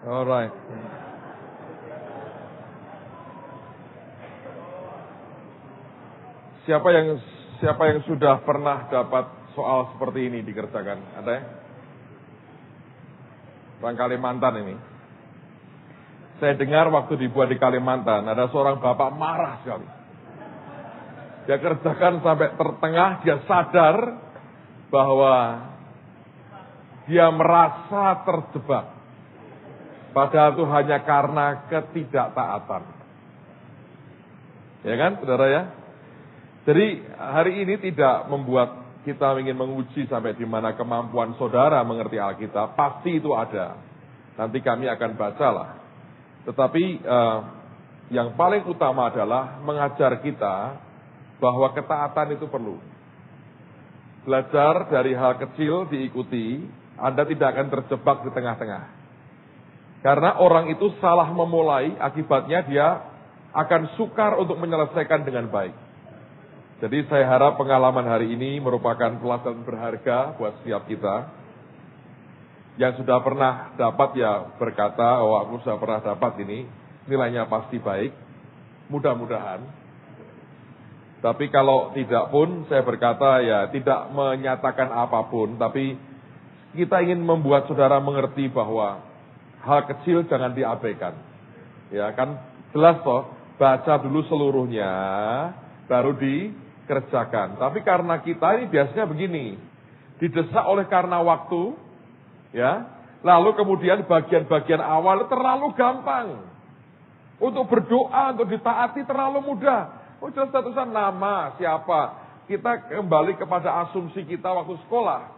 Alright. Siapa yang sudah pernah dapat soal seperti ini dikerjakan? Ada ya? Orang Kalimantan ini. Saya dengar waktu dibuat di Kalimantan, ada seorang bapak marah sekali. Dia kerjakan sampai tertengah, dia sadar bahwa dia merasa terjebak. Padahal itu hanya karena ketidaktaatan. Ya kan, saudara ya? Jadi hari ini tidak membuat kita ingin menguji sampai di mana kemampuan saudara mengerti Alkitab. Pasti itu ada. Nanti kami akan bacalah. Tetapi yang paling utama adalah mengajar kita bahwa ketaatan itu perlu. Belajar dari hal kecil diikuti, Anda tidak akan terjebak di tengah-tengah. Karena orang itu salah memulai, akibatnya dia akan sukar untuk menyelesaikan dengan baik. Jadi saya harap pengalaman hari ini merupakan pelajaran berharga buat setiap kita. Yang sudah pernah dapat ya berkata, oh aku sudah pernah dapat ini, nilainya pasti baik. Mudah-mudahan. Tapi kalau tidak pun saya berkata ya tidak menyatakan apapun. Tapi kita ingin membuat saudara mengerti bahwa hal kecil jangan diabaikan. Ya kan jelas toh, baca dulu seluruhnya, baru dikerjakan. Tapi karena kita ini biasanya begini, didesak oleh karena waktu, ya. Lalu kemudian bagian-bagian awal terlalu gampang. Untuk berdoa, untuk ditaati terlalu mudah. Oh jelas tulisan nama, siapa. Kita kembali kepada asumsi kita waktu sekolah.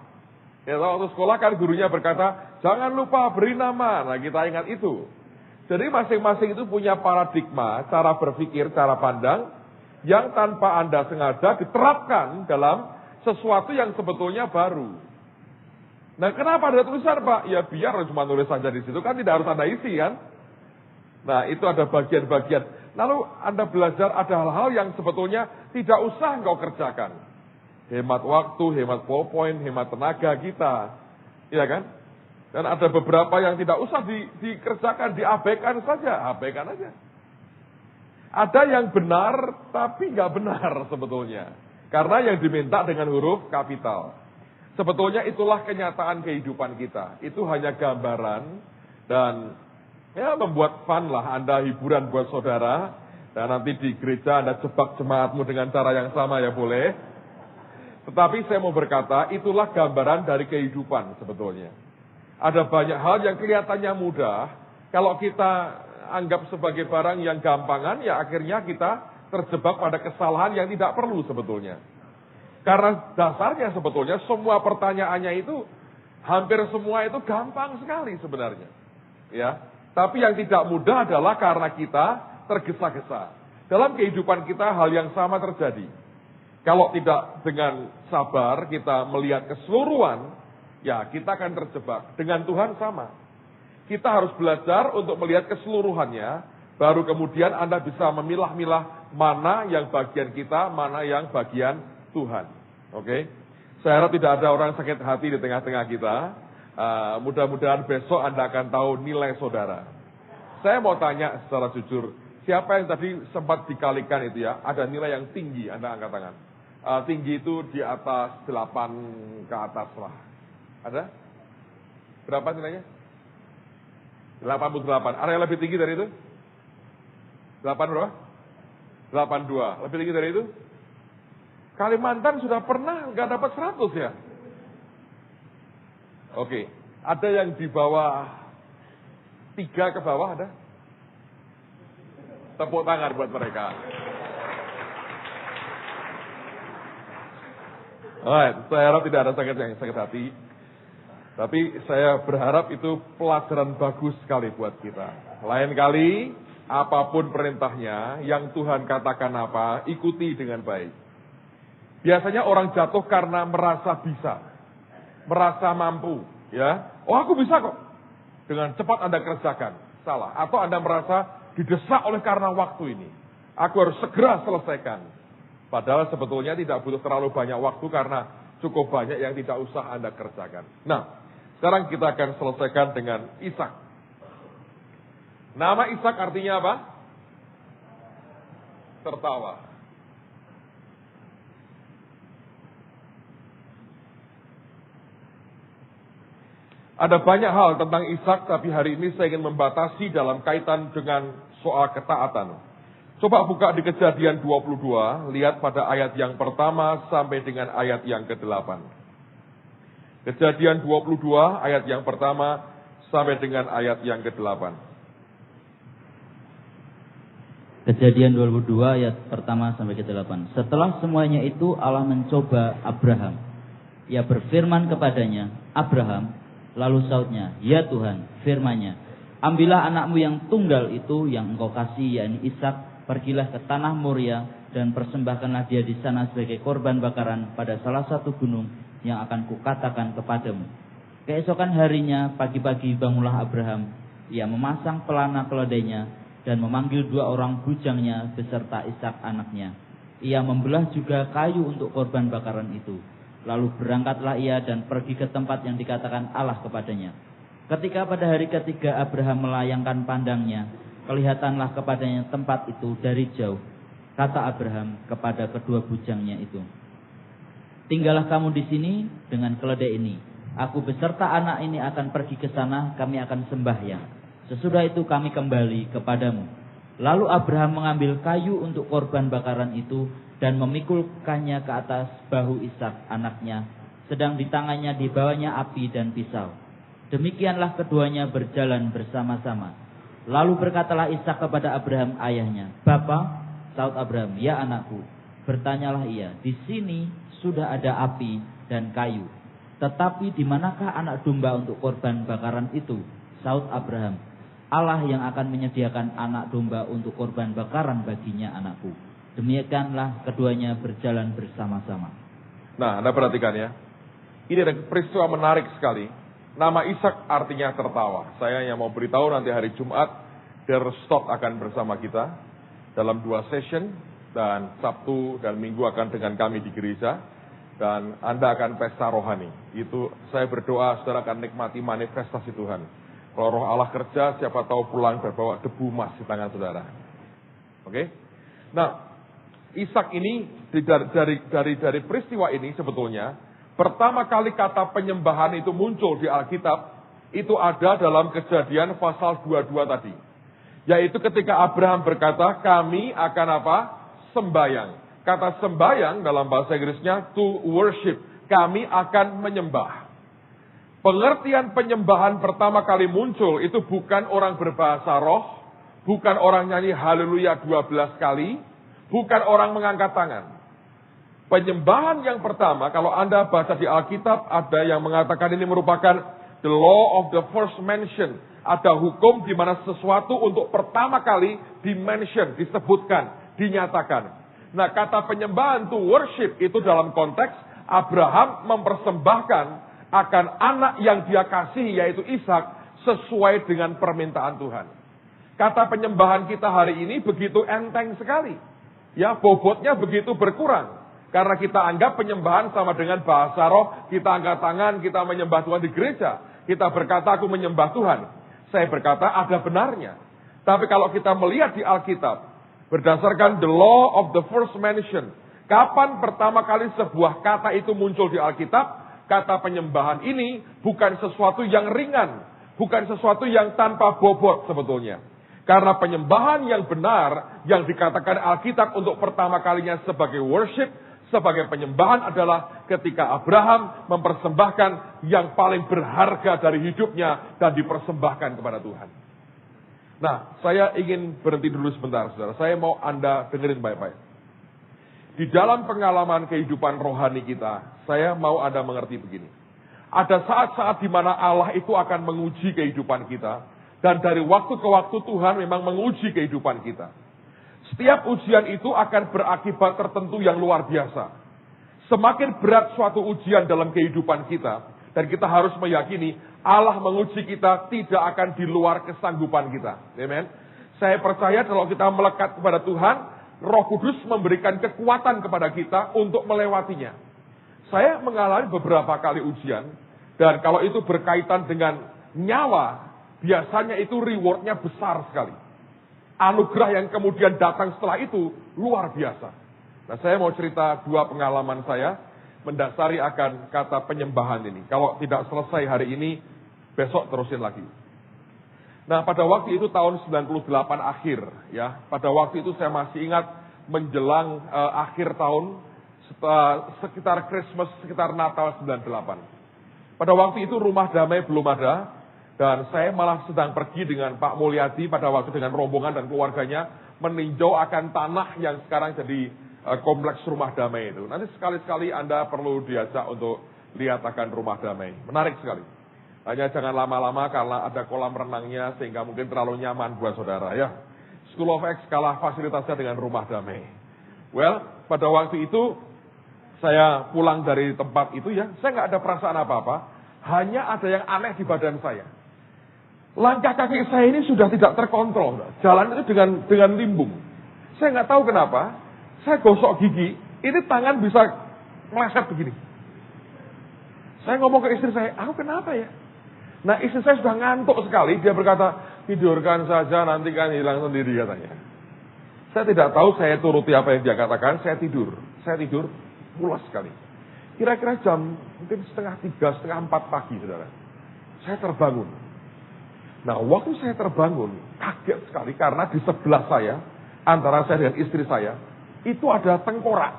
Ya, waktu sekolah kan gurunya berkata, jangan lupa beri nama. Nah kita ingat itu. Jadi masing-masing itu punya paradigma, cara berpikir, cara pandang, yang tanpa Anda sengaja diterapkan dalam sesuatu yang sebetulnya baru. Nah kenapa ada tulisan Pak? Ya biar cuma nulis saja di situ, kan tidak harus Anda isi kan. Nah itu ada bagian-bagian. Lalu Anda belajar ada hal-hal yang sebetulnya tidak usah engkau kerjakan. Hemat waktu, hemat ballpoint, hemat tenaga kita. Iya kan? Dan ada beberapa yang tidak usah dikerjakan, diabaikan saja. Abaikan aja. Ada yang benar, tapi nggak benar sebetulnya. Karena yang diminta dengan huruf kapital. Sebetulnya itulah kenyataan kehidupan kita. Itu hanya gambaran dan ya membuat fun lah, Anda hiburan buat saudara. Dan nanti di gereja Anda jebak jemaatmu dengan cara yang sama ya boleh. Tetapi saya mau berkata, itulah gambaran dari kehidupan sebetulnya. Ada banyak hal yang kelihatannya mudah. Kalau kita anggap sebagai barang yang gampangan, ya akhirnya kita terjebak pada kesalahan yang tidak perlu sebetulnya. Karena dasarnya sebetulnya semua pertanyaannya itu, hampir semua itu gampang sekali sebenarnya. Ya. Tapi yang tidak mudah adalah karena kita tergesa-gesa. Dalam kehidupan kita hal yang sama terjadi. Kalau tidak dengan sabar kita melihat keseluruhan, ya kita akan terjebak. Dengan Tuhan sama. Kita harus belajar untuk melihat keseluruhannya, baru kemudian Anda bisa memilah-milah mana yang bagian kita, mana yang bagian Tuhan. Oke? Saya harap tidak ada orang sakit hati di tengah-tengah kita. Mudah-mudahan besok Anda akan tahu nilai saudara. Saya mau tanya secara jujur, siapa yang tadi sempat dikalikan itu ya, ada nilai yang tinggi, Anda angkat tangan. Tinggi itu di atas 8 ke atas lah. Ada? Berapa nilainya? 88. Ada yang lebih tinggi dari itu? 8 berapa? 82. Lebih tinggi dari itu? Kalimantan sudah pernah nggak dapat 100 ya? Oke. Ada yang di bawah 3 ke bawah ada? Tepuk tangan buat mereka. Alright, saya harap tidak ada sakit hati. Tapi saya berharap itu pelajaran bagus sekali buat kita. Lain kali, apapun perintahnya, yang Tuhan katakan apa, ikuti dengan baik. Biasanya orang jatuh karena merasa bisa, merasa mampu. Ya, oh aku bisa kok. Dengan cepat Anda kerjakan. Salah. Atau Anda merasa didesak oleh karena waktu ini. Aku harus segera selesaikan. Padahal sebetulnya tidak butuh terlalu banyak waktu karena cukup banyak yang tidak usah Anda kerjakan. Nah, sekarang kita akan selesaikan dengan Ishak. Nama Ishak artinya apa? Tertawa. Ada banyak hal tentang Ishak, tapi hari ini saya ingin membatasi dalam kaitan dengan soal ketaatan. Coba buka di Kejadian 22, lihat pada ayat yang pertama sampai dengan ayat yang ke-8. Kejadian 22, ayat yang pertama sampai dengan ayat yang ke-8. Kejadian 22 ayat pertama sampai ke-8. Setelah semuanya itu Allah mencoba Abraham. Ia berfirman kepadanya, Abraham. Lalu sautnya, ya Tuhan, firman-Nya, ambillah anakmu yang tunggal itu yang engkau kasih, yakni Ishak, pergilah ke tanah Moria dan persembahkanlah dia di sana sebagai korban bakaran pada salah satu gunung yang akan kukatakan kepadamu. Keesokan harinya, pagi-pagi bangunlah Abraham. Ia memasang pelana keledainya dan memanggil 2 orang bujangnya beserta Ishak anaknya. Ia membelah juga kayu untuk korban bakaran itu. Lalu berangkatlah ia dan pergi ke tempat yang dikatakan Allah kepadanya. Ketika pada hari ketiga Abraham melayangkan pandangnya, kelihatanlah kepadanya tempat itu dari jauh. Kata Abraham kepada kedua bujangnya itu, tinggallah kamu di sini dengan keledai ini. Aku beserta anak ini akan pergi ke sana, kami akan sembahyang. Sesudah itu kami kembali kepadamu. Lalu Abraham mengambil kayu untuk korban bakaran itu dan memikulkannya ke atas bahu Ishak anaknya, sedang di tangannya dibawanya api dan pisau. Demikianlah keduanya berjalan bersama-sama. Lalu berkatalah Ishak kepada Abraham ayahnya, Bapa, saut Abraham, ya anakku. Bertanyalah ia, di sini sudah ada api dan kayu, tetapi di manakah anak domba untuk korban bakaran itu? Saut Abraham, Allah yang akan menyediakan anak domba untuk korban bakaran baginya anakku. Demikianlah keduanya berjalan bersama-sama. Nah, Anda perhatikan ya. Ini ada peristiwa menarik sekali. Nama Ishak artinya tertawa. Saya yang mau beritahu nanti hari Jumat, Der Stott akan bersama kita dalam 2 session. Dan Sabtu dan Minggu akan dengan kami di gereja. Dan Anda akan pesta rohani. Itu saya berdoa saudara akan nikmati manifestasi Tuhan. Kalau roh Allah kerja, siapa tahu pulang berbawa debu emas di tangan saudara. Oke? Nah, Ishak ini dari peristiwa ini sebetulnya pertama kali kata penyembahan itu muncul di Alkitab itu ada dalam Kejadian pasal 22 tadi, yaitu ketika Abraham berkata kami akan apa? Sembayang. Kata sembayang dalam bahasa Inggrisnya to worship, kami akan menyembah. Pengertian penyembahan pertama kali muncul itu bukan orang berbahasa roh, bukan orang nyanyi haleluya 12 kali, bukan orang mengangkat tangan. Penyembahan yang pertama, kalau Anda baca di Alkitab, ada yang mengatakan ini merupakan the law of the first mention. Ada hukum di mana sesuatu untuk pertama kali dimention, disebutkan, dinyatakan. Nah, kata penyembahan to worship itu dalam konteks Abraham mempersembahkan akan anak yang dia kasih, yaitu Ishak, sesuai dengan permintaan Tuhan. Kata penyembahan kita hari ini begitu enteng sekali. Ya, bobotnya begitu berkurang. Karena kita anggap penyembahan sama dengan bahasa roh, kita angkat tangan, kita menyembah Tuhan di gereja. Kita berkata, aku menyembah Tuhan. Saya berkata, ada benarnya. Tapi kalau kita melihat di Alkitab, berdasarkan the law of the first mention, kapan pertama kali sebuah kata itu muncul di Alkitab, kata penyembahan ini bukan sesuatu yang ringan, bukan sesuatu yang tanpa bobot sebetulnya. Karena penyembahan yang benar, yang dikatakan Alkitab untuk pertama kalinya sebagai worship, sebagai penyembahan adalah ketika Abraham mempersembahkan yang paling berharga dari hidupnya dan dipersembahkan kepada Tuhan. Nah, saya ingin berhenti dulu sebentar, saudara. Saya mau Anda dengerin baik-baik. Di dalam pengalaman kehidupan rohani kita, saya mau Anda mengerti begini. Ada saat-saat di mana Allah itu akan menguji kehidupan kita. Dan dari waktu ke waktu Tuhan memang menguji kehidupan kita. Setiap ujian itu akan berakibat tertentu yang luar biasa. Semakin berat suatu ujian dalam kehidupan kita, dan kita harus meyakini Allah menguji kita tidak akan di luar kesanggupan kita. Amen. Saya percaya kalau kita melekat kepada Tuhan, Roh Kudus memberikan kekuatan kepada kita untuk melewatinya. Saya mengalami beberapa kali ujian, dan kalau itu berkaitan dengan nyawa, biasanya itu rewardnya besar sekali. Anugerah yang kemudian datang setelah itu luar biasa. Nah, saya mau cerita 2 pengalaman saya mendasari akan kata penyembahan ini. Kalau tidak selesai hari ini, besok terusin lagi. Nah, pada waktu itu tahun 98 akhir, ya. Pada waktu itu saya masih ingat menjelang akhir tahun, sekitar Christmas, sekitar Natal 98. Pada waktu itu rumah damai belum ada, dan saya malah sedang pergi dengan Pak Mulyadi pada waktu dengan rombongan dan keluarganya meninjau akan tanah yang sekarang jadi kompleks rumah damai itu. Nanti sekali-sekali Anda perlu diajak untuk lihat akan rumah damai. Menarik sekali. Hanya jangan lama-lama karena ada kolam renangnya sehingga mungkin terlalu nyaman buat saudara ya. School of X kalah fasilitasnya dengan rumah damai. Well, pada waktu itu saya pulang dari tempat itu ya, saya nggak ada perasaan apa-apa. Hanya ada yang aneh di badan saya. Langkah kaki saya ini sudah tidak terkontrol. Jalan itu dengan limbung. Saya nggak tahu kenapa. Saya gosok gigi, ini tangan bisa meleset begini. Saya ngomong ke istri saya, aku kenapa ya? Nah, istri saya sudah ngantuk sekali. Dia berkata, tidurkan saja, nanti kan hilang sendiri katanya. Saya tidak tahu saya turuti apa yang dia katakan. Saya tidur pulas sekali. Kira-kira jam mungkin 2:30, 3:30 pagi, saudara. Saya terbangun. Nah, waktu saya terbangun, kaget sekali karena di sebelah saya, antara saya dengan istri saya, itu ada tengkorak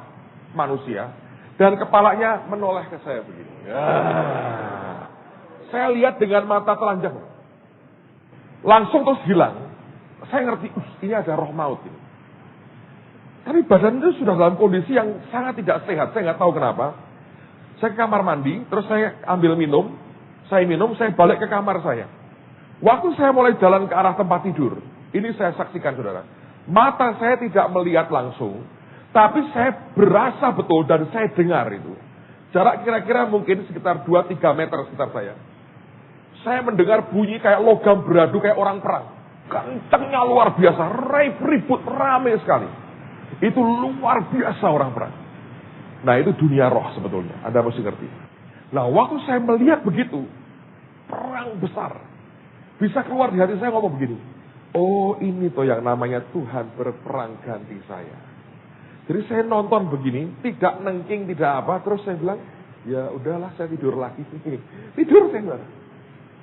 manusia dan kepalanya menoleh ke saya begini. Ya. Saya lihat dengan mata telanjang. Langsung terus hilang. Saya ngerti, ini ada roh maut ini. Tapi badan itu sudah dalam kondisi yang sangat tidak sehat. Saya nggak tahu kenapa. Saya ke kamar mandi, terus saya ambil minum. Saya minum, saya balik ke kamar saya. Waktu saya mulai jalan ke arah tempat tidur, ini saya saksikan saudara. Mata saya tidak melihat langsung, tapi saya berasa betul dan saya dengar itu. Jarak kira-kira mungkin sekitar 2-3 meter sekitar saya. Saya mendengar bunyi kayak logam beradu kayak orang perang. Kencangnya luar biasa, ribut, rame sekali. Itu luar biasa orang perang. Nah, itu dunia roh sebetulnya. Anda mesti ngerti. Nah, waktu saya melihat begitu, perang besar. Bisa keluar di hati saya ngomong begini. Oh, ini toh yang namanya Tuhan berperang ganti saya. Jadi saya nonton begini, tidak nengking, tidak apa. Terus saya bilang, ya udahlah saya tidur lagi. Tidur saya bilang.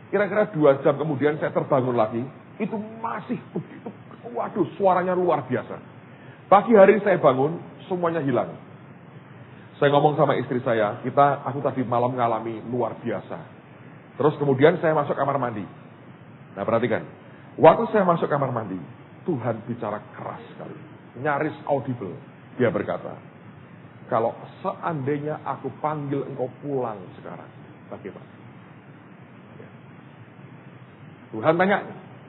Kira-kira 2 jam kemudian saya terbangun lagi. Itu masih begitu. Waduh, suaranya luar biasa. Pagi hari saya bangun, semuanya hilang. Saya ngomong sama istri saya, aku tadi malam mengalami luar biasa. Terus kemudian saya masuk kamar mandi. Nah, perhatikan. Waktu saya masuk kamar mandi, Tuhan bicara keras sekali. Nyaris audible. Dia berkata, kalau seandainya aku panggil engkau pulang sekarang, bagaimana? Ya. Tuhan tanya,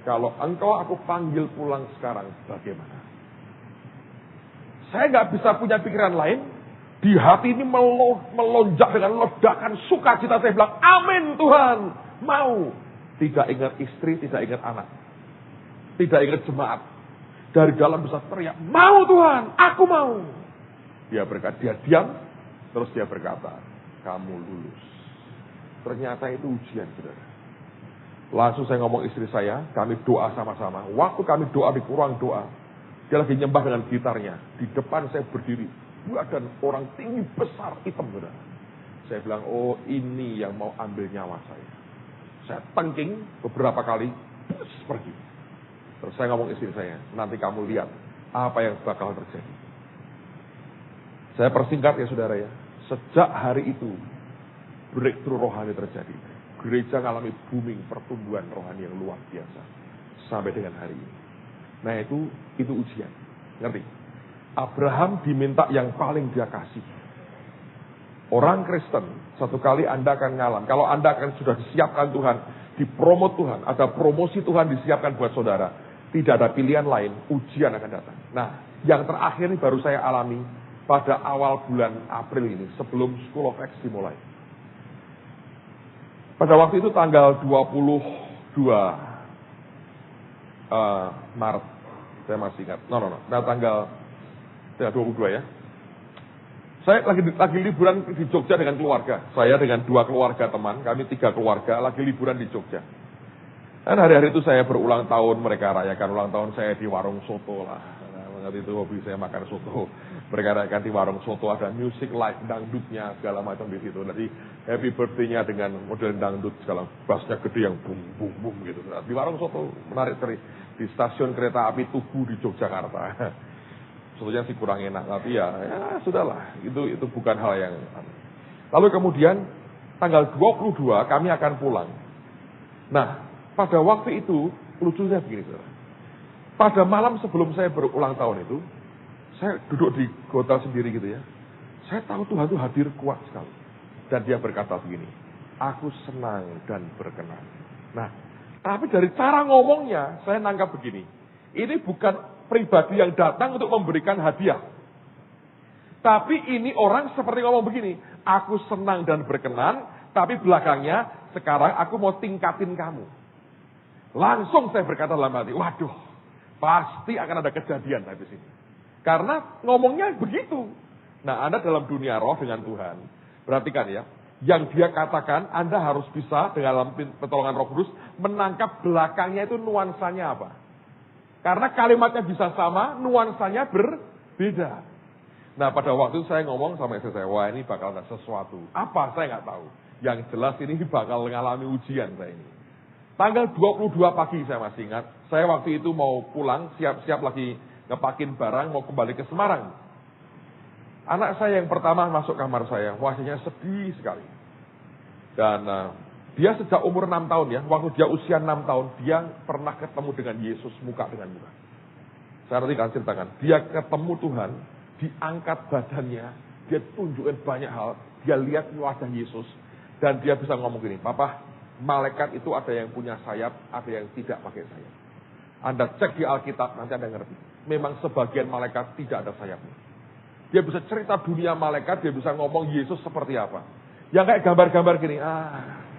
kalau engkau aku panggil pulang sekarang, bagaimana? Saya nggak bisa punya pikiran lain. Di hati ini melonjak dengan ledakan sukacita. Saya bilang, amin Tuhan, mau. Tidak ingat istri, tidak ingat anak. Tidak ingat jemaat. Dari dalam bisa teriak, mau Tuhan, aku mau. Dia berkata, dia diam, terus dia berkata, kamu lulus. Ternyata itu ujian, saudara. Langsung saya ngomong istri saya, kami doa sama-sama. Waktu kami doa di ruang doa, dia lagi nyembah dengan gitarnya. Di depan saya berdiri, badan orang tinggi besar hitam, saudara. Saya bilang, oh ini yang mau ambil nyawa saya. Saya tengking beberapa kali, pergi. Terus saya ngomong istri saya, nanti kamu lihat apa yang bakal terjadi. Saya persingkat ya saudara ya. Sejak hari itu, breakthrough rohani terjadi. Gereja mengalami booming pertumbuhan rohani yang luar biasa. Sampai dengan hari ini. Nah itu ujian. Ngerti? Abraham diminta yang paling dia kasih. Orang Kristen, satu kali Anda akan ngalam. Kalau Anda akan sudah disiapkan Tuhan, dipromot Tuhan, ada promosi Tuhan disiapkan buat saudara. Tidak ada pilihan lain, ujian akan datang. Nah, yang terakhir ini baru saya alami pada awal bulan April ini, sebelum School of X dimulai. Pada waktu itu tanggal 22 Maret, saya masih ingat. Nah, tanggal 22 ya. Saya lagi liburan di Jogja dengan keluarga. Saya dengan 2 keluarga teman, kami 3 keluarga lagi liburan di Jogja. Dan hari-hari itu saya berulang tahun, mereka rayakan ulang tahun saya di warung soto lah. Nah, itu hobi saya makan soto. Mereka rayakan di warung soto, ada music live, dangdutnya, segala macam di situ. Jadi happy birthday-nya dengan model dangdut, segala bassnya gede yang bum bum bum gitu. Di warung soto, menarik sekali. Di stasiun kereta api Tugu di Yogyakarta. Sotonya sih kurang enak, tapi ya sudahlah. Itu bukan hal yang... Lalu kemudian, tanggal 22 kami akan pulang. Nah, pada waktu itu, lucunya begini, saudara. Pada malam sebelum saya berulang tahun itu, saya duduk di hotel sendiri gitu ya. Saya tahu Tuhan itu hadir kuat sekali. Dan dia berkata begini, aku senang dan berkenan. Nah, tapi dari cara ngomongnya, saya nangkap begini. Ini bukan pribadi yang datang untuk memberikan hadiah. Tapi ini orang seperti ngomong begini, aku senang dan berkenan, tapi belakangnya, sekarang aku mau tingkatin kamu. Langsung saya berkata dalam hati, waduh, pasti akan ada kejadian habis ini. Karena ngomongnya begitu. Nah, Anda dalam dunia roh dengan Tuhan, perhatikan ya, yang dia katakan, Anda harus bisa dengan pertolongan Roh Kudus menangkap belakangnya itu nuansanya apa. Karena kalimatnya bisa sama, nuansanya berbeda. Nah, pada waktu itu saya ngomong sama istri saya, wah ini bakal ada sesuatu. Apa? Saya nggak tahu. Yang jelas ini bakal mengalami ujian saya ini. Tanggal 22 pagi saya masih ingat, saya waktu itu mau pulang, siap-siap lagi ngepakin barang, mau kembali ke Semarang. Anak saya yang pertama masuk kamar saya, wajahnya sedih sekali. Dan dia sejak umur 6 tahun ya, waktu dia usia 6 tahun, dia pernah ketemu dengan Yesus muka dengan muka. Saya nanti akan ceritakan, dia ketemu Tuhan, diangkat badannya, dia tunjukin banyak hal, dia lihat wajah Yesus, dan dia bisa ngomong gini, Papa, malaikat itu ada yang punya sayap, ada yang tidak pakai sayap. Anda cek di Alkitab, nanti Anda ngerti. Memang sebagian malaikat tidak ada sayapnya. Dia bisa cerita dunia malaikat, dia bisa ngomong Yesus seperti apa. Yang kayak gambar-gambar gini,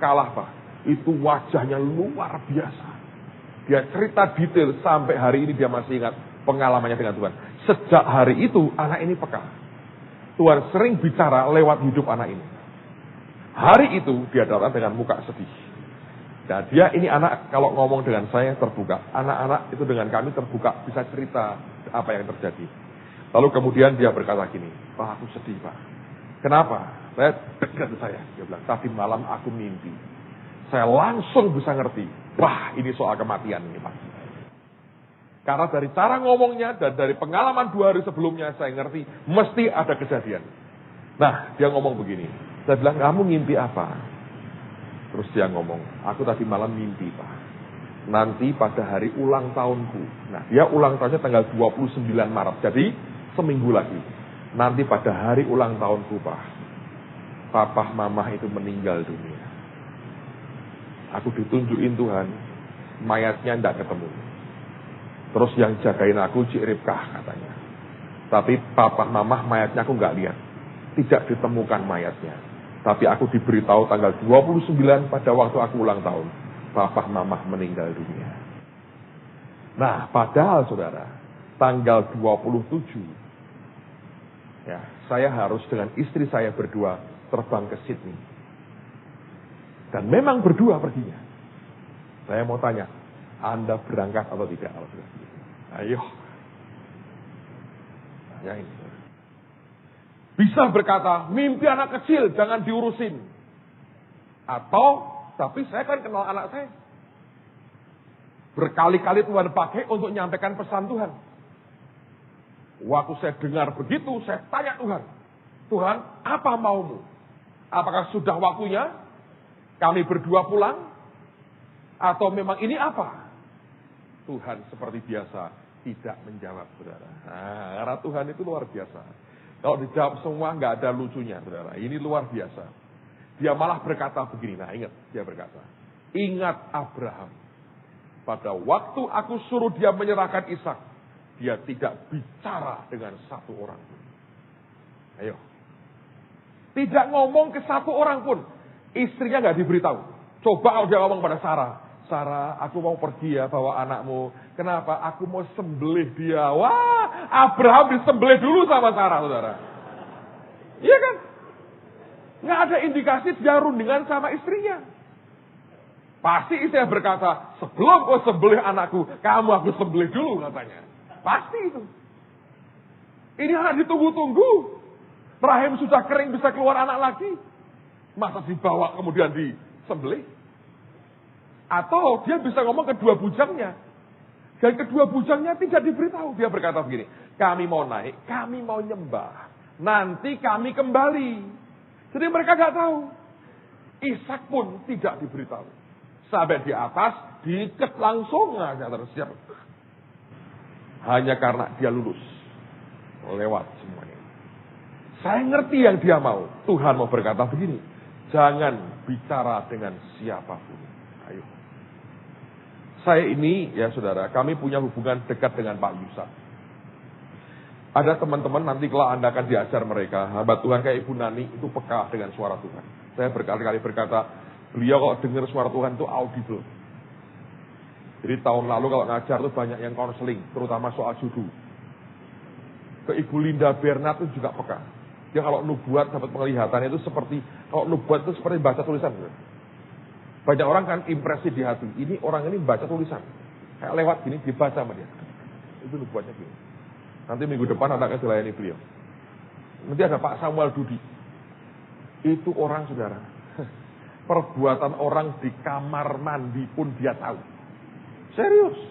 kalah Pak. Itu wajahnya luar biasa. Dia cerita detail, sampai hari ini dia masih ingat pengalamannya dengan Tuhan. Sejak hari itu, anak ini peka. Tuhan sering bicara lewat hidup anak ini. Hari itu, dia datang dengan muka sedih. Nah, dia ini anak kalau ngomong dengan saya terbuka. Anak-anak itu dengan kami terbuka, bisa cerita apa yang terjadi. Lalu kemudian dia berkata gini, Pak aku sedih Pak. Kenapa? Saya dekat saya. Dia bilang, tadi malam aku mimpi. Saya langsung bisa ngerti. Wah ini soal kematian ini Pak. Karena dari cara ngomongnya dan dari pengalaman 2 hari sebelumnya saya ngerti, mesti ada kejadian. Nah dia ngomong begini. Saya bilang, kamu ngimpi apa? Terus dia ngomong, aku tadi malam mimpi Pak. Nanti pada hari ulang tahunku. Nah dia ulang tahunnya tanggal 29 Maret. Jadi seminggu lagi. Nanti pada hari ulang tahunku Pak. Papa mama itu meninggal dunia. Aku ditunjukin Tuhan. Mayatnya tidak ketemu. Terus yang jagain aku Cik Ripkah katanya. Tapi papa mama mayatnya aku nggak lihat. Tidak ditemukan mayatnya. Tapi aku diberitahu tanggal 29 pada waktu aku ulang tahun. Papa mama meninggal dunia. Nah, padahal saudara, tanggal 27. Ya, saya harus dengan istri saya berdua terbang ke Sydney. Dan memang berdua perginya. Saya mau tanya, Anda berangkat atau tidak? Ayo. Nah, ini. Bisa berkata, mimpi anak kecil, jangan diurusin. Atau, tapi saya kan kenal anak saya. Berkali-kali Tuhan pakai untuk menyampaikan pesan Tuhan. Waktu saya dengar begitu, saya tanya Tuhan. Tuhan, apa maumu? Apakah sudah waktunya kami berdua pulang? Atau memang ini apa? Tuhan seperti biasa tidak menjawab, saudara. Nah, karena Tuhan itu luar biasa. Kalau dijawab semua nggak ada lucunya, saudara. Ini luar biasa. Dia malah berkata begini. Nah, ingat, dia berkata, ingat Abraham. Pada waktu aku suruh dia menyerahkan Ishak, dia tidak bicara dengan satu orang pun. Ayo. Tidak ngomong ke satu orang pun. Istrinya nggak diberitahu. Coba kalau dia ngomong pada Sarah. Sarah, aku mau pergi ya bawa anakmu. Kenapa? Aku mau sembelih dia. Wah, Abraham disembelih dulu sama Sarah, saudara. Iya kan? Nggak ada indikasi dia rundingan sama istrinya. Pasti istrinya berkata, sebelum kau sembelih anakku, kamu aku sembelih dulu katanya. Pasti itu. Ini anak ditunggu-tunggu. Rahim sudah kering bisa keluar anak lagi. Masa dibawa kemudian disembelih? Atau dia bisa ngomong kedua bujangnya. Dan kedua bujangnya tidak diberitahu. Dia berkata begini, kami mau naik, kami mau nyembah. Nanti kami kembali. Jadi mereka gak tahu. Ishak pun tidak diberitahu. Sampai di atas, diikat langsung aja tersiap. Hanya karena dia lulus. Lewat semuanya. Saya ngerti yang dia mau. Tuhan mau berkata begini. Jangan bicara dengan siapapun. Ayo. Saya ini, ya saudara, kami punya hubungan dekat dengan Pak Yusak. Ada teman-teman nanti kalau Anda akan diajar mereka, hamba Tuhan kayak Ibu Nani itu peka dengan suara Tuhan. Saya berkali-kali berkata, beliau kalau dengar suara Tuhan itu audible. Jadi tahun lalu kalau ngajar tuh banyak yang konseling, terutama soal judul. Ke Ibu Linda Bernard itu juga peka. Dia kalau nubuat dapat penglihatan itu seperti, kalau nubuat itu seperti baca tulisan. Banyak orang kan impresi di hati. Ini orang ini baca tulisan. Kayak lewat gini dibaca sama dia. Itu nubuatnya gini. Nanti minggu depan anaknya dilayani beliau. Nanti ada Pak Samuel Dudi. Itu orang saudara. Perbuatan orang di kamar mandi pun dia tahu. Serius.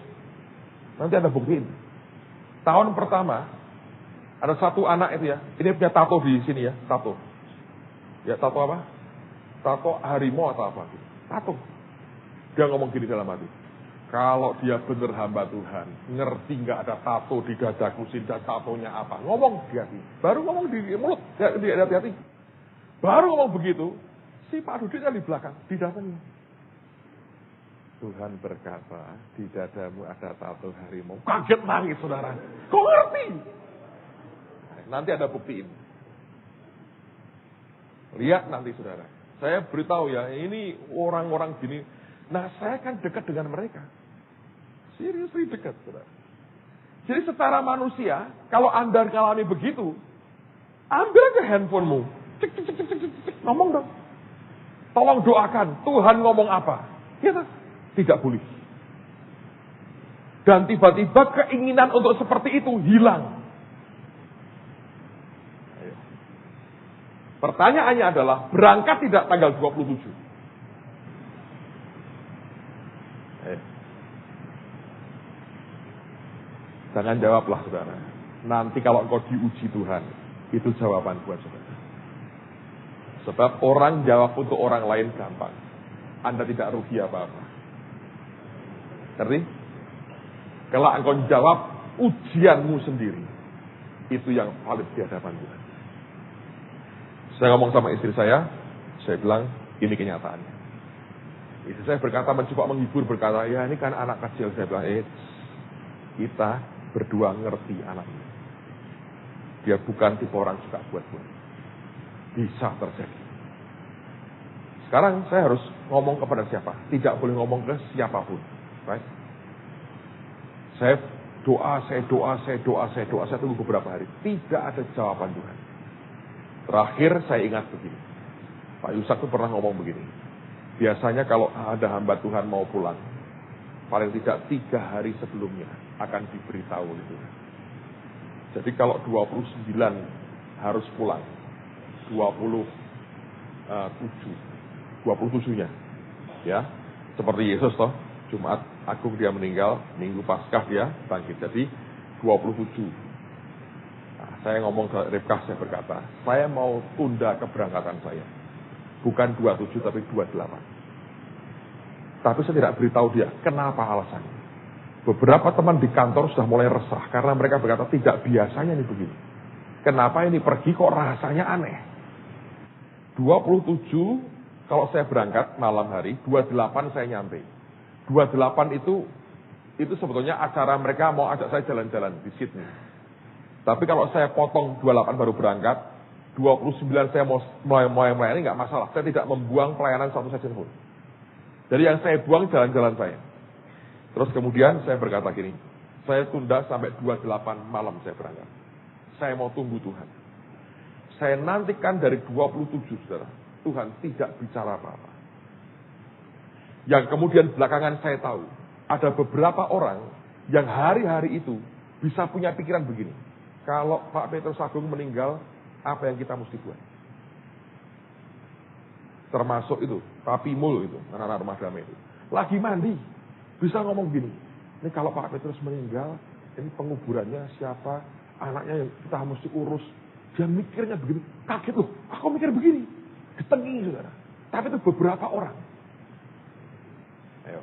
Nanti ada buktiin. Tahun pertama ada satu anak itu ya. Ini punya tato di sini ya, tato. Ya tato apa? Tato harimau atau apa? Tato. Dia ngomong gini dalam hati. Kalau dia bener hamba Tuhan, ngerti nggak ada tato di dadaku, sinda tatonya apa? Ngomong dia sih. Baru ngomong di mulut, dia hati-hati. Baru ngomong begitu, si Pak Dudiknya di belakang, didatangi. Tuhan berkata, di dadamu ada tato harimau. Kaget nangis saudara. Kok ngerti? Nanti ada buktiin. Lihat nanti saudara. Saya beritahu ya, ini orang-orang gini. Nah saya kan dekat dengan mereka. Seriously dekat saudara. Jadi secara manusia, kalau Anda mengalami begitu, ambil aja handphonemu. Cek, cek, cek, cek, cek, cek, ngomong dong. Tolong doakan, Tuhan ngomong apa. Ya tak? Tidak boleh. Dan tiba-tiba keinginan untuk seperti itu hilang. Pertanyaannya adalah, berangkat tidak tanggal 27? Jangan jawablah saudara. Nanti kalau engkau diuji Tuhan, itu jawaban buat saudara. Sebab orang jawab untuk orang lain gampang. Anda tidak rugi apa-apa. Ngerti? Kalau engkau jawab ujianmu sendiri, itu yang valid di hadapan Tuhan. Saya ngomong sama istri saya bilang, ini kenyataannya. Istri saya berkata, mencoba menghibur, berkata, ya ini kan anak kecil. Saya bilang, kita berdua ngerti anaknya. Dia bukan tipe orang suka buat-buat. Bisa terjadi. Sekarang saya harus ngomong kepada siapa? Tidak boleh ngomong ke siapapun. Right? Saya tunggu beberapa hari. Tidak ada jawaban Tuhan. Terakhir saya ingat begini. Pak Yusak itu pernah ngomong begini. Biasanya kalau ada hamba Tuhan mau pulang, paling tidak 3 hari sebelumnya akan diberitahu oleh Tuhan. Jadi kalau 29 harus pulang, 27-nya, ya, seperti Yesus toh, Jumat Agung dia meninggal, Minggu Paskah dia bangkit. Jadi 27. Saya ngomong ke Ribkah, saya berkata, saya mau tunda keberangkatan saya. Bukan 27 tapi 28. Tapi saya tidak beritahu dia, kenapa alasannya. Beberapa teman di kantor sudah mulai resah, karena mereka berkata, tidak biasanya ini begini. Kenapa ini pergi kok rasanya aneh. 27, kalau saya berangkat malam hari, 28 saya nyampe. 28 itu sebetulnya acara mereka mau ajak saya jalan-jalan di Sydney. Tapi kalau saya potong 28 baru berangkat, 29 saya mau mulai ini nggak masalah. Saya tidak membuang pelayanan satu saja pun. Jadi yang saya buang jalan-jalan saya. Terus kemudian saya berkata gini, saya tunda sampai 28 malam saya berangkat. Saya mau tunggu Tuhan. Saya nantikan dari 27 saudara. Tuhan tidak bicara apa-apa. Yang kemudian belakangan saya tahu, ada beberapa orang yang hari-hari itu bisa punya pikiran begini. Kalau Pak Petrus Agung meninggal, apa yang kita mesti buat? Termasuk itu, Pak Pimul itu, anak-anak rumah damai itu. Lagi mandi, bisa ngomong gini. Ini kalau Pak Petrus meninggal, ini penguburannya siapa, anaknya yang kita mesti urus. Dia mikirnya begini, kaget loh, aku mikir begini. Ditengi, saudara. Tapi itu beberapa orang. Ayo.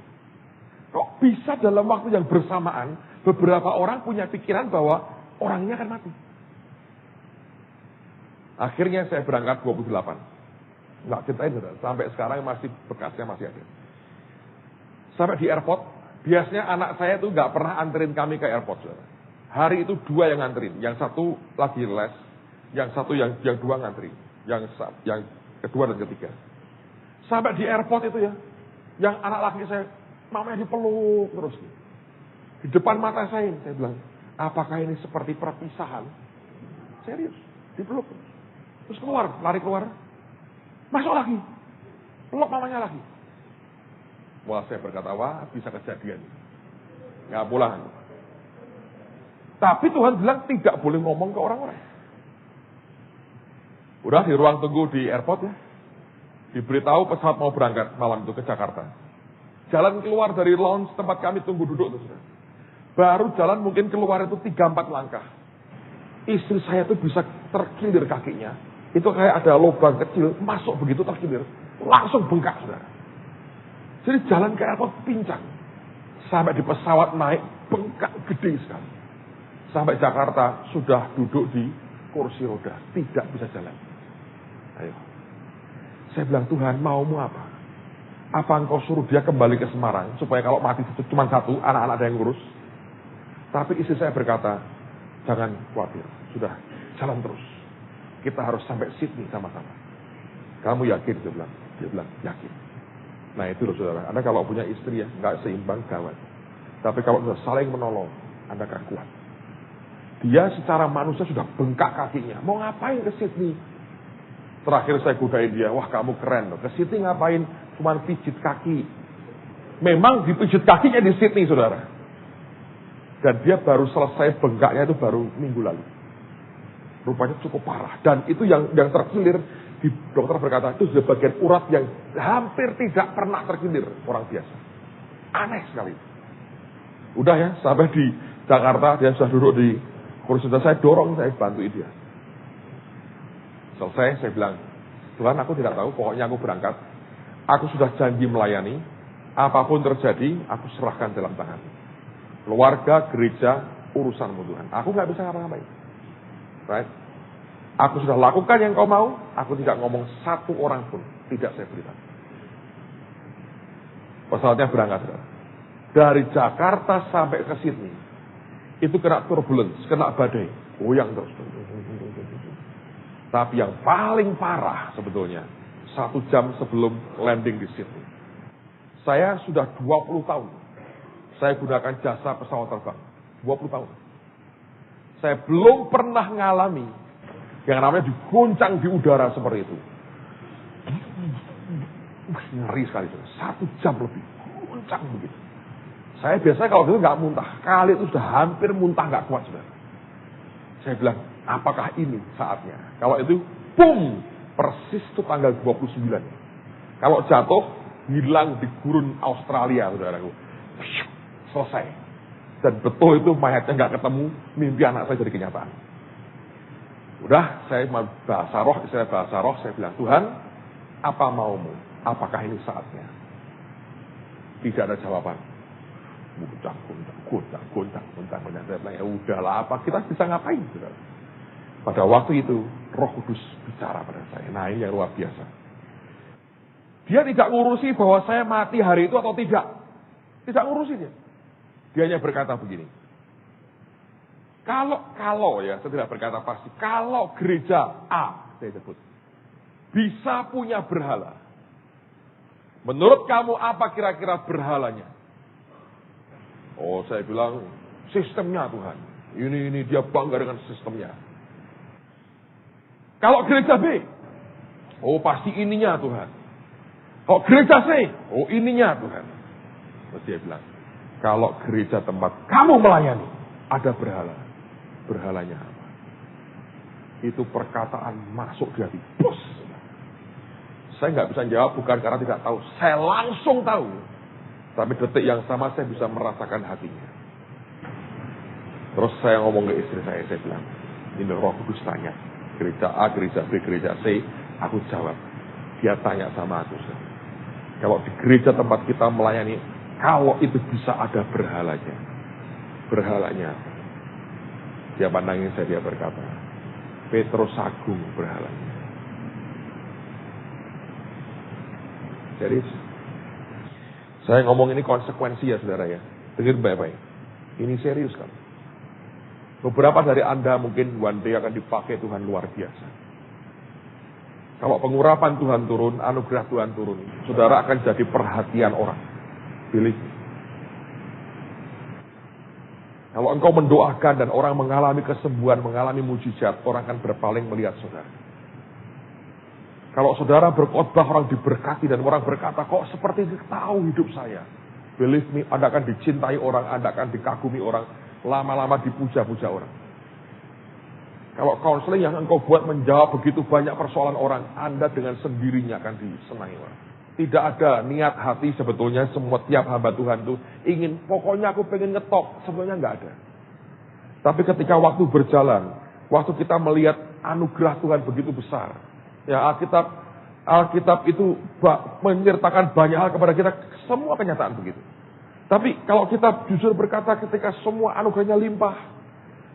Kok bisa dalam waktu yang bersamaan, beberapa orang punya pikiran bahwa orangnya akan mati. Akhirnya saya berangkat 28. Nggak ceritain, saudara. Sampai sekarang masih bekasnya masih ada. Sampai di airport, biasanya anak saya itu nggak pernah anterin kami ke airport, saudara. Hari itu 2 yang nganterin. Yang satu lagi les, yang satu yang 2 nganterin. Yang kedua dan ketiga. Sampai di airport itu ya, yang anak laki saya, mamanya dipeluk terus. Di depan mata saya bilang, apakah ini seperti perpisahan? Serius, dipeluk. Terus keluar, lari keluar. Masuk lagi, peluk mamanya lagi. Wah, saya berkata, wah bisa kejadian. Nggak pulang. Tapi Tuhan bilang tidak boleh ngomong ke orang-orang. Udah di ruang tunggu di airport ya. Diberitahu pesawat mau berangkat malam itu ke Jakarta. Jalan keluar dari lounge tempat kami tunggu duduk tuh. Baru jalan mungkin keluar itu 3-4 langkah. Istri saya tuh bisa terkilir kakinya. Itu kayak ada lubang kecil, masuk begitu terkilir. Langsung bengkak, saudara. Jadi jalan ke airport pincang. Sampai di pesawat naik, bengkak gede sekali. Sampai Jakarta sudah duduk di kursi roda. Tidak bisa jalan. Ayo. Saya bilang, Tuhan maumu apa? Apa engkau suruh dia kembali ke Semarang? Supaya kalau mati cuma satu, anak-anak ada yang ngurus. Tapi istri saya berkata, jangan khawatir. Sudah, jalan terus. Kita harus sampai Sydney sama-sama. Kamu yakin? Dia bilang, yakin. Nah itu loh saudara. Anda kalau punya istri ya, nggak seimbang gawat. Tapi kalau sudah saling menolong, Anda akan kuat. Dia secara manusia sudah bengkak kakinya. Mau ngapain ke Sydney? Terakhir saya godain dia, wah kamu keren loh. Ke Sydney ngapain? Cuman pijit kaki. Memang dipijit kakinya di Sydney saudara. Dan dia baru selesai bengkaknya itu baru minggu lalu. Rupanya cukup parah. Dan itu yang terkilir, dokter berkata itu sudah bagian urat yang hampir tidak pernah terkilir orang biasa. Aneh sekali. Udah ya, sampai di Jakarta, dia sudah duduk di kursi, saya dorong, saya bantuin dia. Selesai, saya bilang, Tuhan aku tidak tahu, pokoknya aku berangkat. Aku sudah janji melayani, apapun terjadi, aku serahkan dalam tangan. Keluarga, gereja, urusanmu Tuhan. Aku nggak bisa ngapa-ngapain. Right? Aku sudah lakukan yang kau mau, aku tidak ngomong satu orang pun, tidak saya beritahu. Pesawatnya berangkat. Dari Jakarta sampai ke Sydney, itu kena turbulence, kena badai, goyang terus. Tapi yang paling parah sebetulnya, 1 jam sebelum landing di Sydney. Saya sudah 20 tahun, saya gunakan jasa pesawat terbang. 20 tahun. Saya belum pernah ngalami yang namanya diguncang di udara seperti itu. Ngeri sekali. 1 jam lebih. Guncang begitu. Saya biasanya kalau gitu nggak muntah. Kali itu sudah hampir muntah nggak kuat sudah. Saya bilang, apakah ini saatnya? Kalau itu, boom! Persis itu tanggal 29. Kalau jatuh, hilang di gurun Australia, saudaraku. Selesai. Dan betul itu mayatnya nggak ketemu, mimpi anak saya jadi kenyataan. Udah, saya bahasa roh, saya bilang, Tuhan, apa maumu? Apakah ini saatnya? Tidak ada jawaban. Guncang. Saya bilang, ya udahlah, apa kita bisa ngapain? Saudara? Pada waktu itu, Roh Kudus bicara pada saya. Nah, ini yang luar biasa. Dia tidak ngurusi bahwa saya mati hari itu atau tidak. Tidak ngurusi dia. Dia hanya berkata begini. Kalau ya, saya tidak berkata pasti. Kalau gereja A, saya sebut, bisa punya berhala. Menurut kamu apa kira-kira berhalanya? Oh, saya bilang, sistemnya Tuhan. Ini dia bangga dengan sistemnya. Kalau gereja B, oh pasti ininya Tuhan. Kok gereja sih? Oh ininya Tuhan. Terus dia bilang, kalau gereja tempat kamu melayani, ada berhala. Berhalanya apa? Itu perkataan masuk di hati. Bus. Saya nggak bisa jawab bukan karena tidak tahu. Saya langsung tahu. Tapi detik yang sama saya bisa merasakan hatinya. Terus saya ngomong ke istri saya bilang, ini Roh Kudus tanya. Gereja A, gereja B, gereja C. Aku jawab. Dia tanya sama aku. Kalau di gereja tempat kita melayani, kalau itu bisa ada berhalanya. Berhalanya. Dia pandangin saya, dia berkata, Petrus Agung berhalanya. Jadi, saya ngomong ini konsekuensi ya saudara ya. Dengar baik-baik. Ini serius kan. Beberapa dari Anda mungkin one day akan dipakai Tuhan luar biasa. Kalau pengurapan Tuhan turun, anugerah Tuhan turun, saudara akan jadi perhatian orang. Pilih. Kalau engkau mendoakan dan orang mengalami kesembuhan, mengalami mujizat, orang akan berpaling melihat saudara. Kalau saudara berkhotbah, orang diberkati dan orang berkata, kok seperti tahu hidup saya. Believe me, Anda akan dicintai orang, Anda akan dikagumi orang, lama-lama dipuja-puja orang. Kalau counseling yang engkau buat menjawab begitu banyak persoalan orang, Anda dengan sendirinya akan disenangi orang. Tidak ada niat hati sebetulnya semua tiap hamba Tuhan itu ingin, pokoknya aku pengen ngetop, sebenarnya nggak ada. Tapi ketika waktu berjalan, waktu kita melihat anugerah Tuhan begitu besar, ya Alkitab itu menyertakan banyak hal kepada kita, semua kenyataan begitu. Tapi kalau kita jujur berkata ketika semua anugerahnya limpah,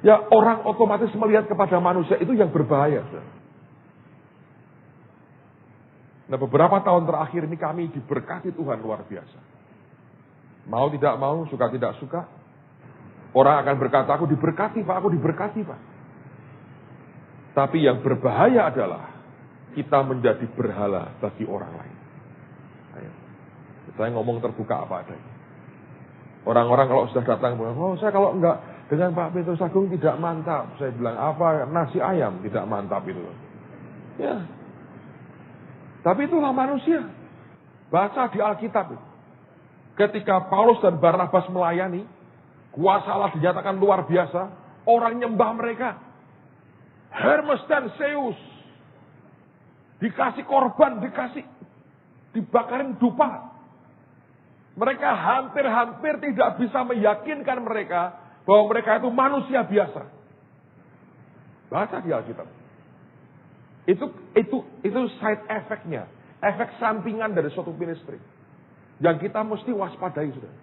ya orang otomatis melihat kepada manusia itu yang berbahaya. Nah beberapa tahun terakhir ini kami diberkati Tuhan luar biasa. Mau tidak mau, suka tidak suka, orang akan berkata, aku diberkati Pak, aku diberkati Pak. Tapi yang berbahaya adalah kita menjadi berhala bagi orang lain. Ayo. Saya ngomong terbuka apa adanya. Orang-orang kalau sudah datang, oh saya kalau enggak dengan Pak Petrus Agung tidak mantap. Saya bilang, apa nasi ayam tidak mantap itu. Ya. Tapi itulah manusia. Baca di Alkitab. Ketika Paulus dan Barnabas melayani, kuasa Allah dinyatakan luar biasa. Orang nyembah mereka. Hermes dan Zeus. Dikasih korban, dibakarin dupa. Mereka hampir-hampir tidak bisa meyakinkan mereka bahwa mereka itu manusia biasa. Baca di Alkitab. Itu side effect-nya. Efek sampingan dari suatu ministry. Yang kita mesti waspadai, sudah.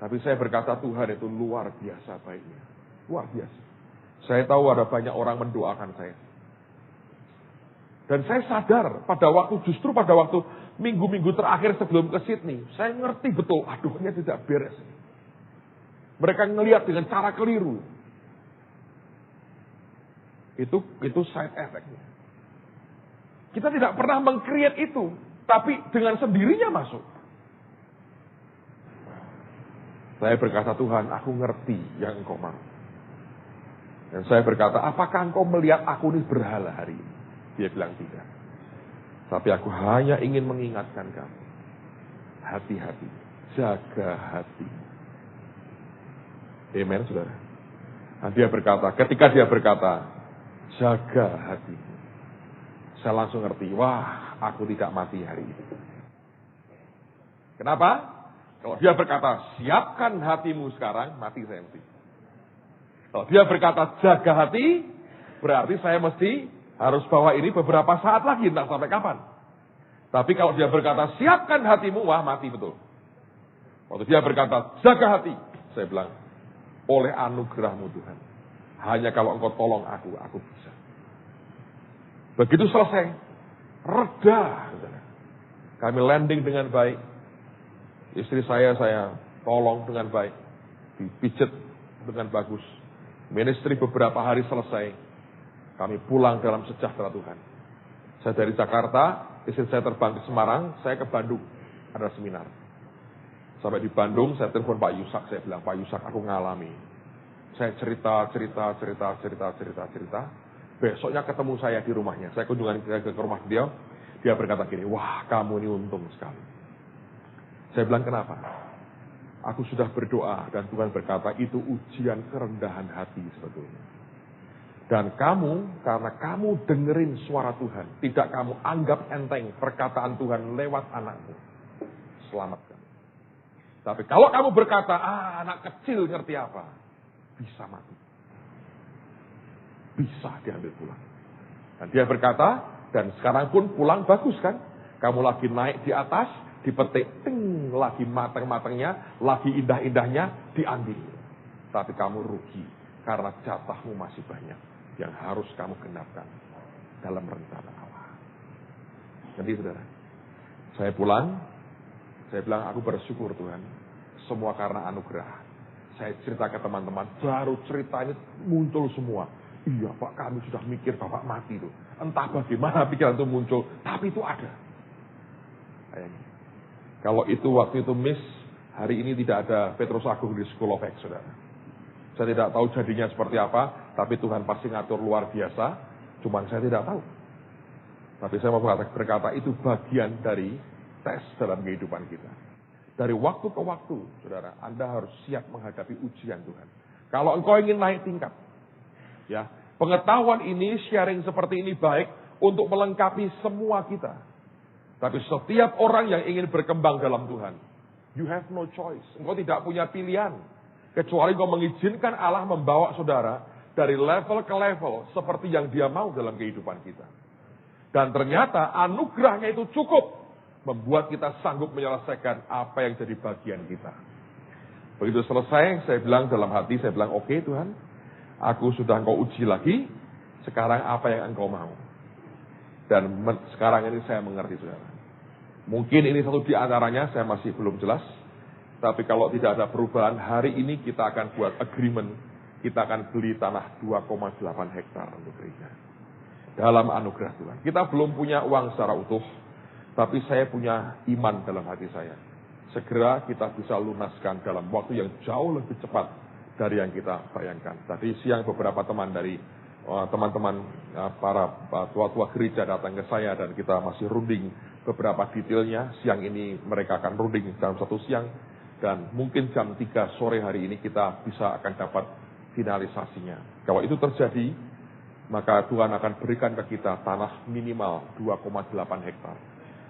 Tapi saya berkata Tuhan itu luar biasa baiknya. Luar biasa. Saya tahu ada banyak orang mendoakan saya. Dan saya sadar justru pada waktu minggu-minggu terakhir sebelum ke Sydney, saya ngerti betul, aduh ini tidak beres. Mereka ngelihat dengan cara keliru. Itu side effect-nya. Kita tidak pernah meng-create itu, tapi dengan sendirinya masuk. Saya berkata, Tuhan, aku ngerti yang Engkau mau. Dan saya berkata, apakah Engkau melihat aku ini berhala hari ini? Dia bilang tidak. Tapi aku hanya ingin mengingatkan kamu. Hati-hati. Jaga hati. Amen, saudara. Nah, ketika dia berkata, jaga hati. Saya langsung ngerti, wah, aku tidak mati hari ini. Kenapa? Kalau dia berkata, siapkan hatimu sekarang, mati saya mesti. Kalau dia berkata, jaga hati, berarti saya mesti harus bawa ini beberapa saat lagi, entah sampai kapan. Tapi kalau dia berkata, siapkan hatimu, wah mati betul. Waktu dia berkata, jaga hati, saya bilang, oleh anugerahmu Tuhan. Hanya kalau Engkau tolong aku bisa. Begitu selesai, reda. Kami landing dengan baik. Istri saya tolong dengan baik. Dipijet dengan bagus. Ministry beberapa hari selesai. Kami pulang dalam sejahtera Tuhan. Saya dari Jakarta, istri saya terbang ke Semarang, saya ke Bandung. Ada seminar. Sampai di Bandung, saya telepon Pak Yusak. Saya bilang, Pak Yusak, aku ngalami. Saya cerita. Besoknya ketemu saya di rumahnya. Saya kunjungan ke rumah beliau. Dia berkata gini, wah kamu ini untung sekali. Saya bilang kenapa? Aku sudah berdoa dan Tuhan berkata itu ujian kerendahan hati sebetulnya. Dan kamu, karena kamu dengerin suara Tuhan, tidak kamu anggap enteng perkataan Tuhan lewat anakmu. Selamatkan. Tapi kalau kamu berkata, anak kecil ngerti apa? Bisa mati. Bisa diambil pulang. Dan dia berkata, dan sekarang pun pulang bagus kan? Kamu lagi naik di atas, dipetik, ting, lagi matang-matangnya, lagi indah-indahnya, diambil. Tapi kamu rugi, karena jatahmu masih banyak, yang harus kamu genapkan dalam rencana Allah. Jadi saudara, saya pulang, saya bilang aku bersyukur Tuhan, semua karena anugerah. Saya cerita ke teman-teman, baru cerita ini muncul semua. Iya Pak, kami sudah mikir Bapak mati tuh. Entah bagaimana pikiran itu muncul, tapi itu ada. Kayaknya. Kalau itu waktu itu miss, hari ini tidak ada Petrus Agung di School of Acts, saudara. Saya tidak tahu jadinya seperti apa, tapi Tuhan pasti ngatur luar biasa, cuman saya tidak tahu. Tapi saya mau berkata, itu bagian dari tes dalam kehidupan kita. Dari waktu ke waktu, saudara, Anda harus siap menghadapi ujian Tuhan. Kalau engkau ingin naik tingkat, ya, pengetahuan ini, sharing seperti ini baik untuk melengkapi semua kita. Tapi setiap orang yang ingin berkembang dalam Tuhan, you have no choice. Engkau tidak punya pilihan. Kecuali engkau mengizinkan Allah membawa saudara dari level ke level seperti yang dia mau dalam kehidupan kita. Dan ternyata anugerahnya itu cukup membuat kita sanggup menyelesaikan apa yang jadi bagian kita. Begitu selesai, saya bilang dalam hati, saya bilang, oke Tuhan, aku sudah engkau uji lagi, sekarang apa yang engkau mau. Dan sekarang ini saya mengerti saudara. Mungkin ini satu di antaranya, saya masih belum jelas. Tapi kalau tidak ada perubahan, hari ini kita akan buat agreement. Kita akan beli tanah 2,8 hektar untuk gereja. Dalam anugerah Tuhan. Kita belum punya uang secara utuh. Tapi saya punya iman dalam hati saya. Segera kita bisa lunaskan dalam waktu yang jauh lebih cepat dari yang kita bayangkan. Tadi siang beberapa teman dari teman-teman para tua-tua gereja datang ke saya dan kita masih runding beberapa detailnya. Siang ini mereka akan runding dalam satu siang dan mungkin jam 3 sore hari ini kita bisa akan dapat finalisasinya. Kalau itu terjadi, maka Tuhan akan berikan ke kita tanah minimal 2,8 hektar.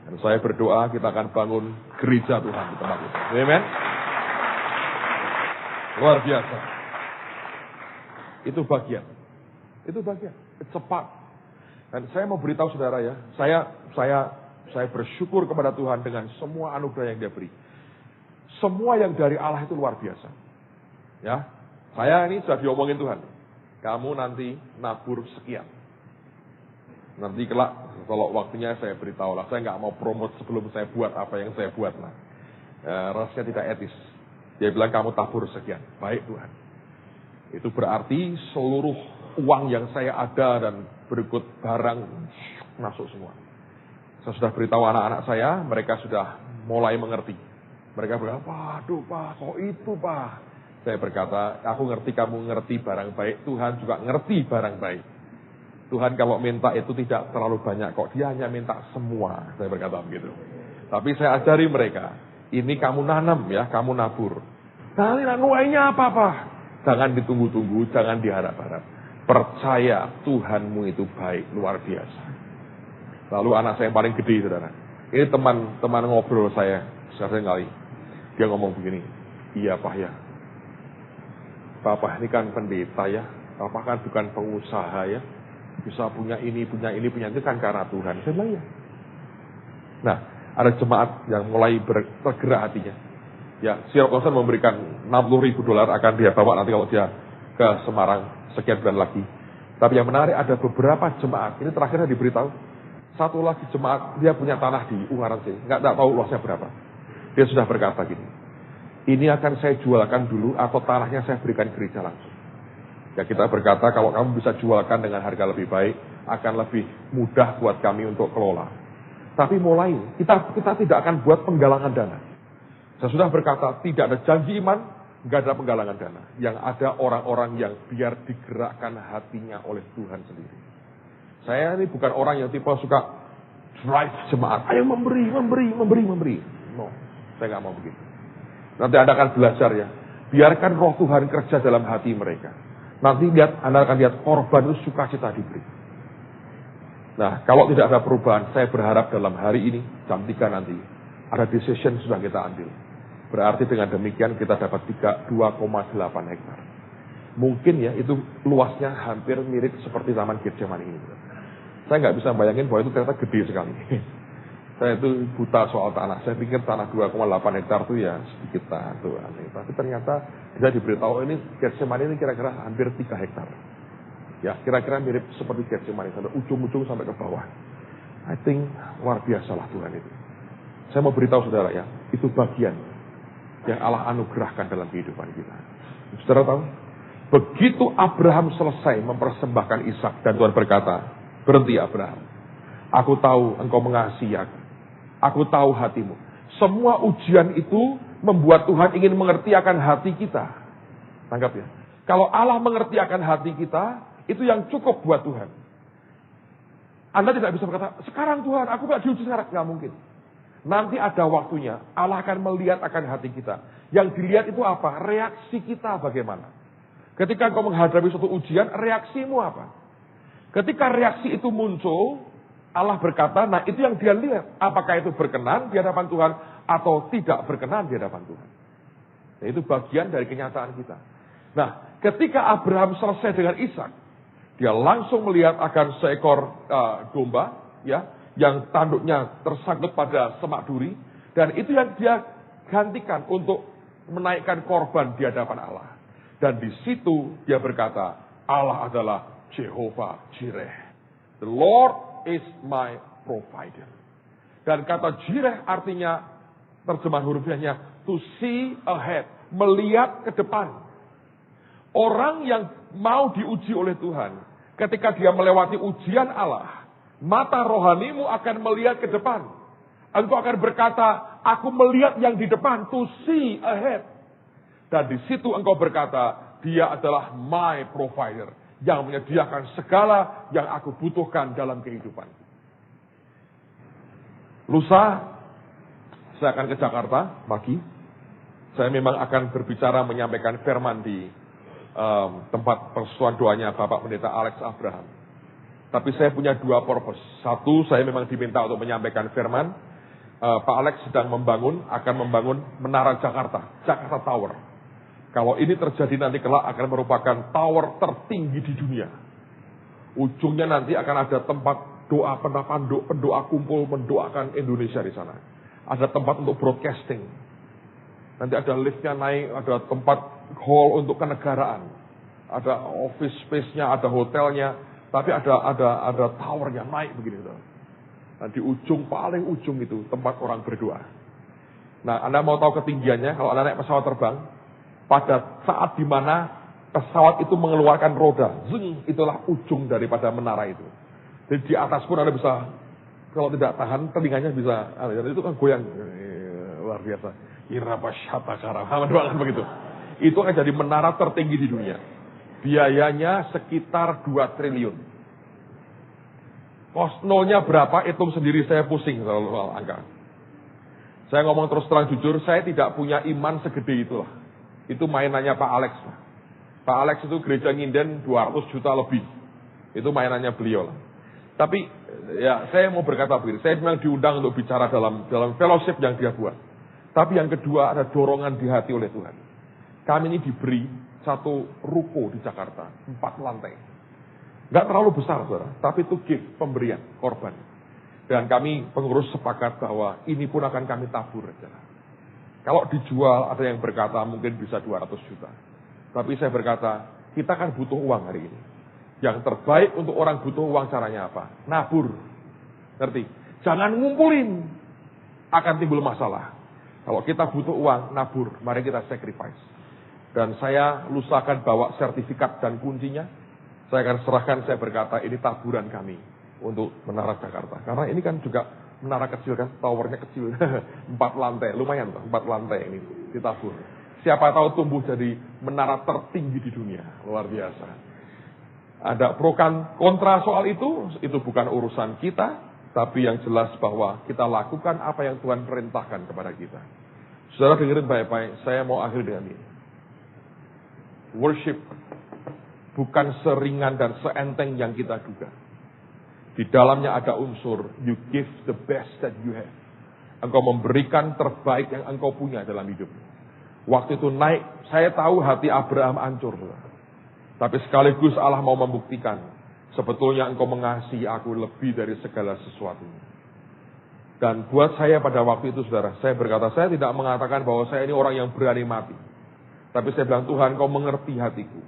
Dan saya berdoa kita akan bangun gereja Tuhan di tempat itu. Amen. Luar biasa. Itu bagian. Cepat. Dan saya mau beritahu saudara ya, saya bersyukur kepada Tuhan dengan semua anugerah yang Dia beri. Semua yang dari Allah itu luar biasa. Ya, saya ini sudah diomongin Tuhan. Kamu nanti nabur sekian. Nanti kelak kalau waktunya saya beritahu lah. Saya nggak mau promote sebelum saya buat apa yang saya buat lah. Rasanya tidak etis. Dia bilang kamu tabur sekian. Baik Tuhan. Itu berarti seluruh uang yang saya ada dan berikut barang masuk semua. Saya sudah beritahu anak-anak saya, mereka sudah mulai mengerti. Mereka berkata, waduh Pak, kok itu Pak? Saya berkata, aku ngerti kamu ngerti barang baik, Tuhan juga ngerti barang baik. Tuhan kalau minta itu tidak terlalu banyak kok, Dia hanya minta semua. Saya berkata begitu. Tapi saya ajari mereka, ini kamu nanam ya, kamu nabur. Nah ini nuainya apa Pak? Jangan ditunggu-tunggu, jangan diharap-harap. Percaya Tuhanmu itu baik, luar biasa. Lalu anak saya yang paling gede, saudara. Ini teman ngobrol saya sering kali. Dia ngomong begini, iya Pak ya. Bapak ini kan pendeta ya. Bapak kan bukan pengusaha ya. Bisa punya ini, itu kan karena Tuhan. Saya bilang ya. Nah, ada jemaat yang mulai bergerak hatinya. Ya, Sir Konsen memberikan $60,000 akan dia bawa nanti kalau dia ke Semarang sekian bulan lagi. Tapi yang menarik ada beberapa jemaat. Ini terakhirnya diberitahu. Satu lagi jemaat, dia punya tanah di Ungaran sih. Nggak tahu luasnya berapa. Dia sudah berkata gini. Ini akan saya jualkan dulu atau tanahnya saya berikan gereja langsung. Ya kita berkata kalau kamu bisa jualkan dengan harga lebih baik, akan lebih mudah buat kami untuk kelola. Tapi mulai, kita tidak akan buat penggalangan dana. Saya sudah berkata, tidak ada janji iman, nggak ada penggalangan dana. Yang ada orang-orang yang biar digerakkan hatinya oleh Tuhan sendiri. Saya ini bukan orang yang tipe suka drive jemaat. Ayo memberi. No, saya nggak mau begitu. Nanti Anda akan belajar ya. Biarkan roh Tuhan kerja dalam hati mereka. Nanti Anda akan lihat korban itu sukacita diberi. Nah, kalau tidak ada perubahan, saya berharap dalam hari ini, jam 3 nanti, ada decision sudah kita ambil. Berarti dengan demikian kita dapat 2,8 hektar. Mungkin ya, itu luasnya hampir mirip seperti zaman Getsemani ini. Saya nggak bisa bayangin bahwa itu ternyata gede sekali. Saya itu buta soal tanah. Saya pikir tanah 2,8 hektar itu ya sedikit tanah. Tapi ternyata kita diberitahu ini Getsemani ini kira-kira hampir 3 hektar. Ya, kira-kira mirip seperti Getsemani sampai ujung-ujung sampai ke bawah. I think luar biasalah Tuhan itu. Saya mau beritahu saudara ya, itu bagian yang Allah anugerahkan dalam kehidupan kita. Saudara tahu? Begitu Abraham selesai mempersembahkan Ishak dan Tuhan berkata, berhenti Abraham. Aku tahu engkau mengasihi aku. Aku tahu hatimu. Semua ujian itu membuat Tuhan ingin mengerti akan hati kita. Tangkap ya. Kalau Allah mengerti akan hati kita, itu yang cukup buat Tuhan. Anda tidak bisa berkata, sekarang Tuhan, aku gak diuji sekarang. Gak mungkin. Nanti ada waktunya, Allah akan melihat akan hati kita. Yang dilihat itu apa? Reaksi kita bagaimana? Ketika engkau menghadapi suatu ujian, reaksimu apa? Ketika reaksi itu muncul, Allah berkata, nah itu yang dia lihat. Apakah itu berkenan di hadapan Tuhan atau tidak berkenan di hadapan Tuhan. Nah, itu bagian dari kenyataan kita. Nah, ketika Abraham selesai dengan Ishak, dia langsung melihat akan seekor domba, ya, yang tanduknya tersangkut pada semak duri, dan itu yang dia gantikan untuk menaikkan korban di hadapan Allah. Dan di situ dia berkata, Allah adalah Jehovah Jireh. The Lord is my provider. Dan kata Jireh artinya, terjemahan hurufiahnya, to see ahead, melihat ke depan. Orang yang mau diuji oleh Tuhan, ketika dia melewati ujian Allah, mata rohanimu akan melihat ke depan. Engkau akan berkata, aku melihat yang di depan, to see ahead. Dan di situ engkau berkata, dia adalah my provider, yang menyediakan segala yang aku butuhkan dalam kehidupan. Lusa, saya akan ke Jakarta pagi. Saya memang akan berbicara menyampaikan firman di tempat persuan doanya Bapak Pendeta Alex Abraham. Tapi saya punya 2 purpose. Satu, saya memang diminta untuk menyampaikan firman. Pak Alex sedang akan membangun Menara Jakarta Tower. Kalau ini terjadi nanti kelak akan merupakan tower tertinggi di dunia. Ujungnya nanti akan ada tempat doa pendoa kumpul mendoakan Indonesia di sana. Ada tempat untuk broadcasting. Nanti ada liftnya naik, ada tempat hall untuk kenegaraan. Ada office space-nya, ada hotelnya, tapi ada towernya naik begini. Nah, di paling ujung itu tempat orang berdoa. Nah, Anda mau tahu ketinggiannya? Kalau Anda naik pesawat terbang, pada saat di mana pesawat itu mengeluarkan roda, zing, itulah ujung daripada menara itu. Jadi di atas pun Anda bisa, kalau tidak tahan, telinganya bisa, itu kan goyang, luar biasa. Irabasyata karam, begitu. Itu akan jadi menara tertinggi di dunia. Biayanya sekitar 2 triliun. Nolnya berapa, hitung sendiri, saya pusing soal angka. Saya ngomong terus terang jujur, saya tidak punya iman segede itulah. Itu mainannya Pak Alex. Pak Alex itu gereja nginden 200 juta lebih. Itu mainannya beliau lah. Tapi ya saya mau berkata begini, saya memang diundang untuk bicara dalam fellowship yang dia buat. Tapi yang kedua ada dorongan di hati oleh Tuhan. Kami ini diberi satu ruko di Jakarta, 4 lantai. Nggak terlalu besar, saudara, tapi itu gift, pemberian, korban. Dan kami pengurus sepakat bahwa ini pun akan kami tabur. Kalau dijual ada yang berkata mungkin bisa 200 juta. Tapi saya berkata, kita kan butuh uang hari ini. Yang terbaik untuk orang butuh uang caranya apa? Nabur. Ngerti? Jangan ngumpulin. Akan timbul masalah. Kalau kita butuh uang, nabur. Mari kita sacrifice. Dan saya lusa akan bawa sertifikat dan kuncinya. Saya akan serahkan, saya berkata, ini taburan kami untuk Menara Jakarta. Karena ini kan juga menara kecil kan, towernya kecil. 4 lantai, lumayan tuh, 4 lantai ini ditabur. Siapa tahu tumbuh jadi menara tertinggi di dunia. Luar biasa. Ada pro kontra soal itu bukan urusan kita. Tapi yang jelas bahwa kita lakukan apa yang Tuhan perintahkan kepada kita. Saudara dengerin baik-baik, saya mau akhir dengan ini. Worship bukan seringan dan seenteng yang kita duga. Di dalamnya ada unsur, you give the best that you have. Engkau memberikan terbaik yang engkau punya dalam hidupmu. Waktu itu naik, saya tahu hati Abraham hancur. Tapi sekaligus Allah mau membuktikan, sebetulnya engkau mengasihi aku lebih dari segala sesuatunya. Dan buat saya pada waktu itu saudara, saya berkata, saya tidak mengatakan bahwa saya ini orang yang berani mati. Tapi saya bilang, Tuhan kau mengerti hatiku.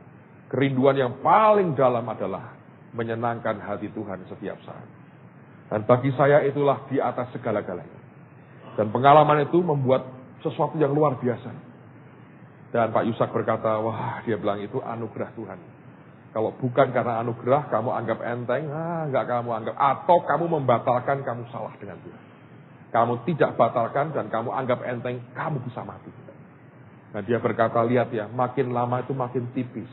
Kerinduan yang paling dalam adalah menyenangkan hati Tuhan setiap saat. Dan bagi saya itulah di atas segala-galanya. Dan pengalaman itu membuat sesuatu yang luar biasa. Dan Pak Yusak berkata, wah dia bilang itu anugerah Tuhan. Kalau bukan karena anugerah, kamu anggap enteng, enggak kamu anggap. Atau kamu membatalkan, kamu salah dengan Tuhan. Kamu tidak batalkan dan kamu anggap enteng, kamu bisa mati. Nah dia berkata, lihat ya, makin lama itu makin tipis.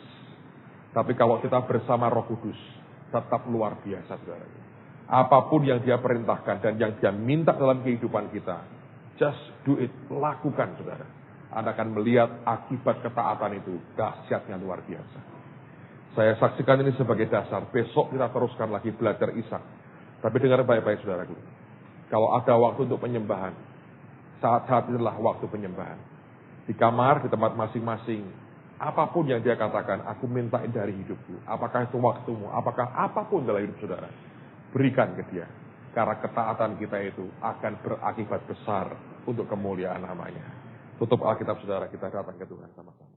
Tapi kalau kita bersama Roh Kudus, tetap luar biasa saudara. Apapun yang dia perintahkan dan yang dia minta dalam kehidupan kita, just do it, lakukan saudara. Anda akan melihat akibat ketaatan itu dahsyatnya luar biasa. Saya saksikan ini sebagai dasar. Besok kita teruskan lagi belajar Ishak. Tapi dengar baik-baik saudaraku. Kalau ada waktu untuk penyembahan, saat-saat inilah waktu penyembahan. Di kamar, di tempat masing-masing, apapun yang dia katakan, aku mintain dari hidupku. Apakah itu waktumu, apakah apapun dalam hidup saudara, berikan ke dia. Karena ketaatan kita itu akan berakibat besar untuk kemuliaan namanya. Tutup Alkitab saudara, kita datang ke Tuhan sama-sama.